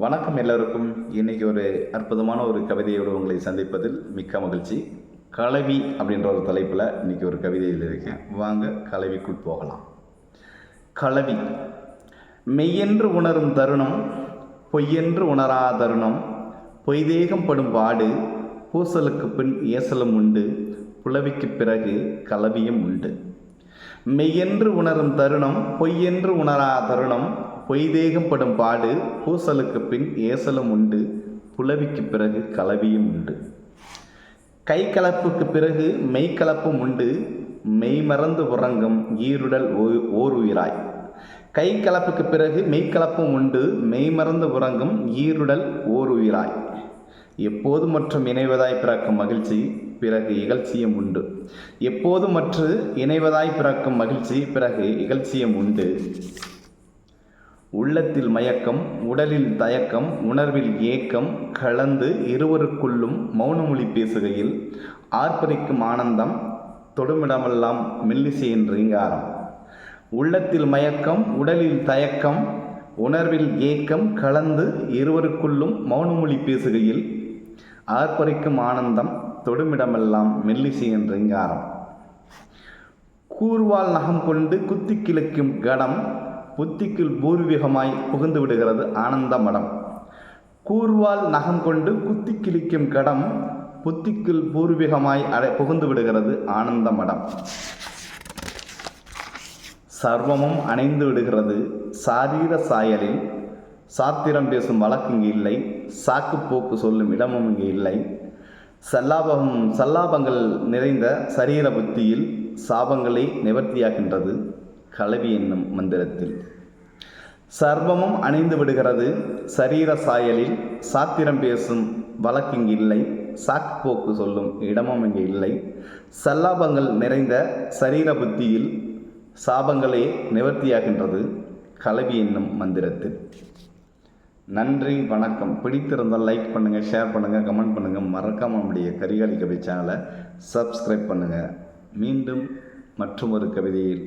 வணக்கம் எல்லோருக்கும். இன்றைக்கி ஒரு அற்புதமான ஒரு கவிதையோடு உங்களை சந்திப்பதில் மிக்க மகிழ்ச்சி. கலவி அப்படின்ற ஒரு தலைப்பில் இன்றைக்கி ஒரு கவிதை எழுதியிருக்கேன். வாங்க கலவிக்குள் போகலாம். கலவி. மெய்யென்று உணரும் தருணம், பொய்யென்று உணரா தருணம், பொய்தேகம் படும் பாடு, பூசலுக்கு பின் ஏசலும் உண்டு, புலவிக்கு பிறகு கலவியும் உண்டு. மெய்யென்று உணரும் தருணம், பொய்யென்று உணரா தருணம், பொய்தேகம் படும் பாடு, பூசலுக்கு பின் ஏசலும் உண்டு, புலவிக்கு பிறகு கலவியும் உண்டு. கை கலப்புக்கு பிறகு மெய்கலப்பும் உண்டு, மெய் மறந்து உறங்கும் ஈருடல் ஓர் உயிராய். கை கலப்புக்கு பிறகு மெய்கலப்பும் உண்டு, மெய் மறந்து உறங்கும் ஈருடல் ஓர் உயிராய். எப்போது மற்றும் இணைவதாய் பிறக்கும் மகிழ்ச்சி, பிறகு இகழ்ச்சியும் உண்டு. எப்போது மற்ற இணைவதாய் பிறக்கும் மகிழ்ச்சி, பிறகு இகழ்ச்சியும் உண்டு. உள்ளத்தில் மயக்கம், உடலில் தயக்கம், உணர்வில் ஏக்கம் கலந்து இருவருக்குள்ளும் மௌனமொழி பேசுகையில் ஆர்ப்பரிக்கும் ஆனந்தம், தொடுமிடமெல்லாம் மெல்லிசையின் ரீங்காரம். உள்ளத்தில் மயக்கம், உடலில் தயக்கம், உணர்வில் ஏக்கம் கலந்து இருவருக்குள்ளும் மௌனமொழி பேசுகையில் ஆர்ப்பரிக்கும் ஆனந்தம், தொடுமிடமெல்லாம் மெல்லிசையின் ரீங்காரம். கூர்வால் நகம் கொண்டு குத்தி கிழக்கும் கடம், புத்திக்குள் பூர்வீகமாய் புகுந்து விடுகிறது ஆனந்த மடம். கூர்வால் நகம் கொண்டு குத்தி கிழிக்கும் கடம், புத்திக்குள் பூர்வீகமாய் புகுந்து விடுகிறது ஆனந்த மடம். சர்வமும் அணைந்து விடுகிறது சாரீர சாயலில், சாத்திரம் பேசும் வழக்கு இங்கு இல்லை, சாக்கு போக்கு சொல்லும் இடமும் இங்கு இல்லை. சல்லாபங்கள் நிறைந்த சரீர புத்தியில் சாபங்களை நிவர்த்தியாகின்றது கலவி என்னும் மந்திரத்தில். சர்வமும் அணைந்து விடுகிறது சரீர சாயலில், சாத்திரம் பேசும் வழக்கு இங்கு இல்லை, சாக்கு போக்கு சொல்லும் இடமும் இங்கு இல்லை. சல்லாபங்கள் நிறைந்த சரீர புத்தியில் சாபங்களே நிவர்த்தியாகின்றது கலவி என்னும் மந்திரத்தில். நன்றி, வணக்கம். பிடித்திருந்தால் லைக் பண்ணுங்கள், ஷேர் பண்ணுங்கள், கமெண்ட் பண்ணுங்கள். மறக்காமல் நம்முடைய கரிகாலி கவி சேனலை சப்ஸ்கிரைப் பண்ணுங்கள். மீண்டும் மற்றும் ஒரு கவிதையில்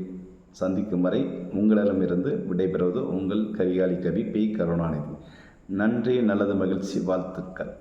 சந்திக்கும் வரை உங்களிடமிருந்து விடைபெறுவது உங்கள் கரிகாலி கவி பி. கருணாநிதி. நன்றி, நல்லது, மகிழ்ச்சி, வாழ்த்துக்கள்.